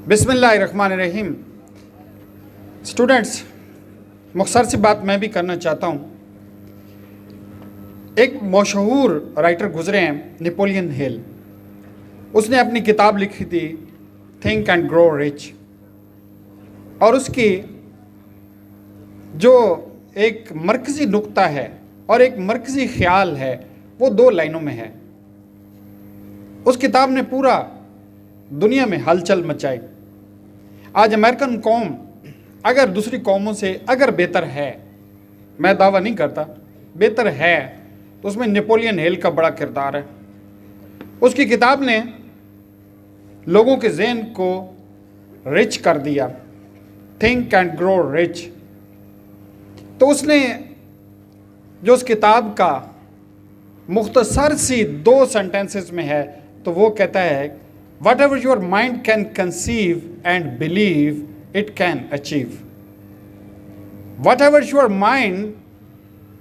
बिस्मिल्लाहिर्रहमानिर्रहीम। स्टूडेंट्स, मुख्तसर सी बात मैं भी करना चाहता हूँ। एक मशहूर राइटर गुजरे हैं, नेपोलियन हिल। उसने अपनी किताब लिखी थी थिंक एंड ग्रो रिच, और उसकी जो एक मरकज़ी नुक्ता है और एक मरकज़ी ख्याल है वो 2 लाइनों में है। उस किताब ने पूरा दुनिया में हलचल मचाई। आज अमेरिकन कौम अगर दूसरी कौमों से अगर बेहतर है, मैं दावा नहीं करता, बेहतर है, तो उसमें नेपोलियन हिल का बड़ा किरदार है। उसकी किताब ने लोगों के ज़हन को रिच कर दिया, थिंक एंड ग्रो रिच। तो उसने जो उस किताब का मुख्तसर सी 2 सेंटेंसेस में है, तो वो कहता है Whatever your mind can conceive and believe, it can achieve. Whatever your mind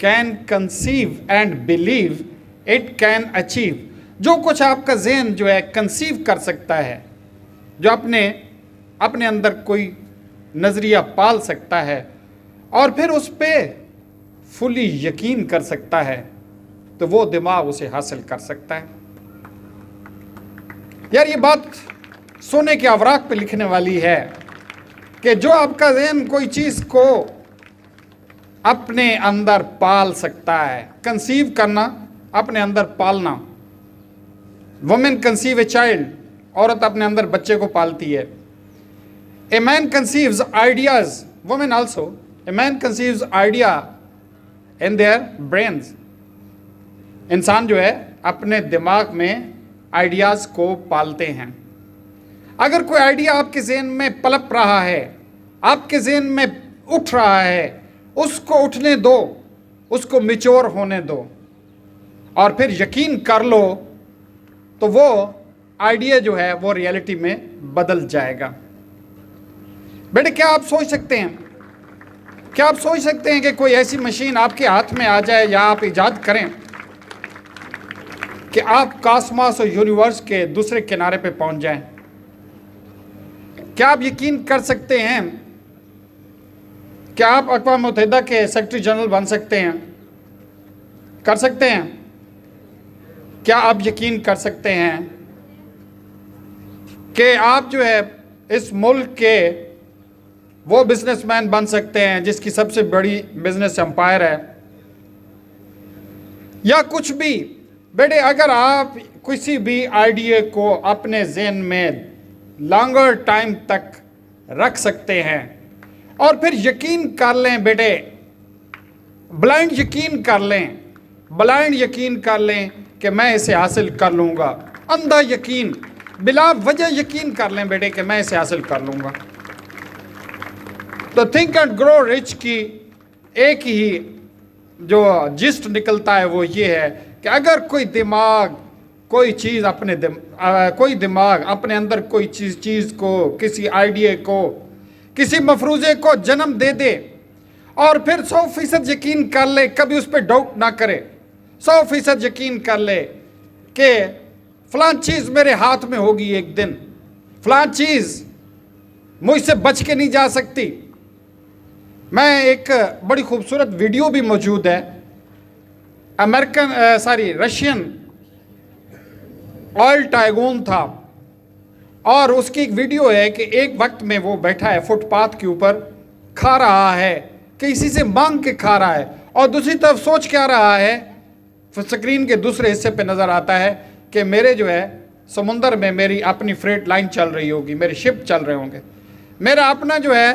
can conceive and believe, it can achieve. जो कुछ आपका ज़हन जो है कंसीव कर सकता है, जो अपने अंदर कोई नज़रिया पाल सकता है और फिर उस पर फुली यकीन कर सकता है, तो वो दिमाग उसे हासिल कर सकता है। यार, ये बात सोने के अवराक पे लिखने वाली है कि जो आपका ज़हन कोई चीज़ को अपने अंदर पाल सकता है, कंसीव करना, अपने अंदर पालना। वुमेन कंसीव ए चाइल्ड, औरत अपने अंदर बच्चे को पालती है। A man conceives ideas, women also. A man conceives idea in their brains. इंसान जो है अपने दिमाग में आइडियाज़ को पालते हैं। अगर कोई आइडिया आपके ज़हन में पलप रहा है, आपके ज़हन में उठ रहा है, उसको उठने दो, उसको मैच्योर होने दो और फिर यकीन कर लो, तो वो आइडिया जो है वो रियलिटी में बदल जाएगा। बेटे, क्या आप सोच सकते हैं, क्या आप सोच सकते हैं कि कोई ऐसी मशीन आपके हाथ में आ जाए या आप इजाद करें कि आप कॉस्मोस और यूनिवर्स के दूसरे किनारे पे पहुंच जाएं? क्या आप यकीन कर सकते हैं कि आप अक़वाम मुत्तहिदा के सेक्रेटरी जनरल बन सकते हैं? कर सकते हैं? क्या आप यकीन कर सकते हैं कि आप जो है इस मुल्क के वो बिजनेसमैन बन सकते हैं जिसकी सबसे बड़ी बिजनेस एम्पायर है, या कुछ भी? बेटे, अगर आप किसी भी आइडिया को अपने ज़हन में लॉन्गर टाइम तक रख सकते हैं और फिर यकीन कर लें, बेटे, ब्लाइंड यकीन कर लें, ब्लाइंड यकीन कर लें कि मैं इसे हासिल कर लूँगा, अंधा यकीन, बिला वजह यकीन कर लें बेटे कि मैं इसे हासिल कर लूँगा। तो थिंक एंड ग्रो रिच की एक ही जो जिस्ट निकलता है वो ये है कि अगर कोई दिमाग कोई दिमाग अपने अंदर कोई चीज़ को, किसी आइडिया को, किसी मफरूज़े को जन्म दे दे और फिर 100% यकीन कर ले, कभी उस पर डाउट ना करे, 100% यकीन कर ले कि फ़लाँ चीज़ मेरे हाथ में होगी एक दिन, फ़लाँ चीज़ मुझसे बच के नहीं जा सकती। मैं एक बड़ी खूबसूरत वीडियो भी मौजूद है, रशियन ऑयल टाइगून था, और उसकी एक वीडियो है कि एक वक्त में वो बैठा है फुटपाथ के ऊपर, खा रहा है, किसी से मांग के खा रहा है, और दूसरी तरफ सोच क्या रहा है, स्क्रीन के दूसरे हिस्से पे नज़र आता है कि मेरे जो है समुंदर में मेरी अपनी फ्रेट लाइन चल रही होगी, मेरे शिप चल रहे होंगे, मेरा अपना जो है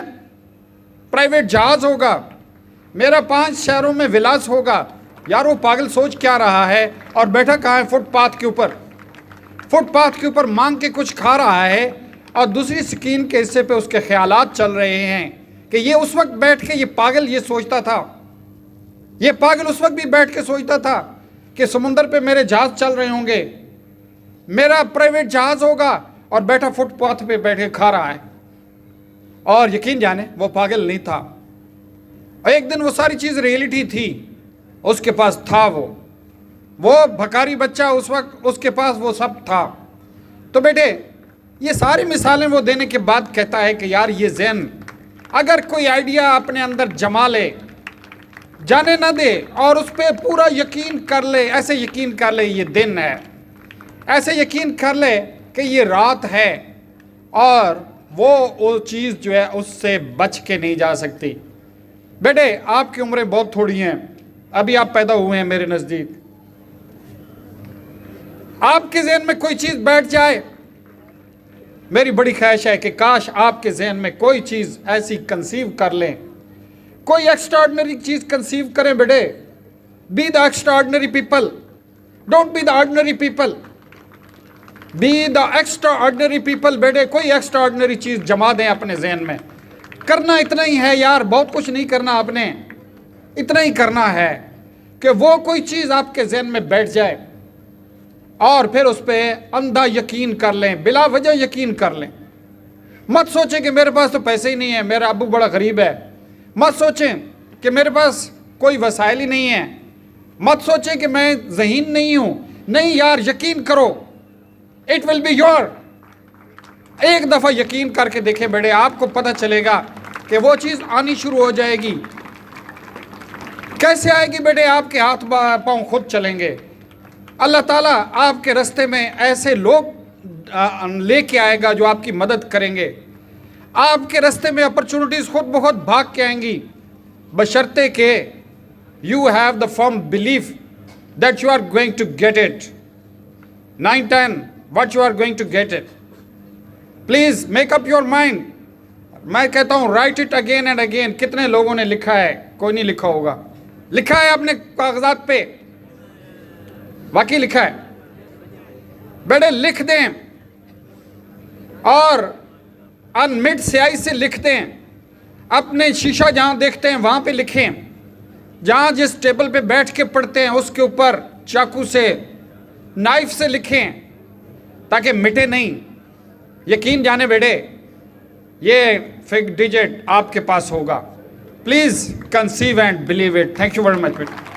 प्राइवेट जहाज़ होगा, मेरा 5 शहरों में विलास होगा। यार, वो पागल सोच क्या रहा है और बैठा कहाँ है? फुटपाथ के ऊपर, फुटपाथ के ऊपर मांग के कुछ खा रहा है, और दूसरी स्क्रीन के हिस्से पे उसके ख्यालात चल रहे हैं कि ये उस वक्त बैठ के ये पागल ये सोचता था, ये पागल उस वक्त भी बैठ के सोचता था कि समुंदर पे मेरे जहाज़ चल रहे होंगे, मेरा प्राइवेट जहाज़ होगा, और बैठा फुटपाथ पे बैठ के खा रहा है। और यकीन जाने वो पागल नहीं था, और एक दिन वो सारी चीज़ रियलिटी थी, उसके पास था वो भकारी बच्चा, उस वक्त उसके पास वो सब था। तो बेटे, ये सारी मिसालें वो देने के बाद कहता है कि यार ये ज़हन अगर कोई आइडिया अपने अंदर जमा ले, जाने ना दे और उस पर पूरा यकीन कर ले, ऐसे यकीन कर ले ये दिन है, ऐसे यकीन कर ले कि ये रात है, और वो चीज़ जो है उससे बच के नहीं जा सकती। बेटे आपकी उम्रें बहुत थोड़ी हैं, अभी आप पैदा हुए हैं मेरे नज़दीक। आपके जहन में कोई चीज़ बैठ जाए, मेरी बड़ी ख्वाहिश है कि काश आपके जहन में कोई चीज़ ऐसी कंसीव कर लें, कोई एक्स्ट्राऑर्डिनरी चीज़ कंसीव करें। बेटे be the extraordinary people, don't be the ordinary people, be the extraordinary people. बेटे कोई एक्स्ट्राऑर्डिनरी चीज़ जमा दें अपने जहन में। करना इतना ही है यार, बहुत कुछ नहीं करना आपने, इतना ही करना है कि वो कोई चीज़ आपके जहन में बैठ जाए और फिर उस पर अंधा यकीन कर लें, बिला वजह यकीन कर लें। मत सोचें कि मेरे पास तो पैसे ही नहीं है, मेरा अब्बू बड़ा गरीब है। मत सोचें कि मेरे पास कोई वसाइल ही नहीं है। मत सोचें कि मैं ज़हीन नहीं हूँ। नहीं यार, यकीन करो, इट विल बी योर। एक दफ़ा यकीन करके देखें बेटे, आपको पता चलेगा कि वो चीज़ आनी शुरू हो जाएगी। कैसे आएगी बेटे? आपके हाथ पाँव खुद चलेंगे। अल्लाह ताला आपके रास्ते में ऐसे लोग लेके आएगा जो आपकी मदद करेंगे। आपके रास्ते में अपॉर्चुनिटीज़ खुद ब खुद भाग के आएंगी, बशर्ते के you have the firm belief that you are going to get it. 9-10 what you are going to get it. Please make up your mind. मैं कहता हूँ write it again and again. कितने लोगों ने लिखा है? कोई नहीं लिखा होगा। लिखा है अपने कागजात पे, वाकई लिखा है। बेटे लिख दें और अनमिट स्याही से लिख दें। अपने शीशा जहाँ देखते हैं वहाँ पे लिखें। जहाँ जिस टेबल पे बैठ के पढ़ते हैं उसके ऊपर चाकू से, नाइफ से लिखें ताकि मिटे नहीं। यकीन जाने बेटे, ये फिग डिजिट आपके पास होगा। Please conceive and believe it. Thank you very much बेटे।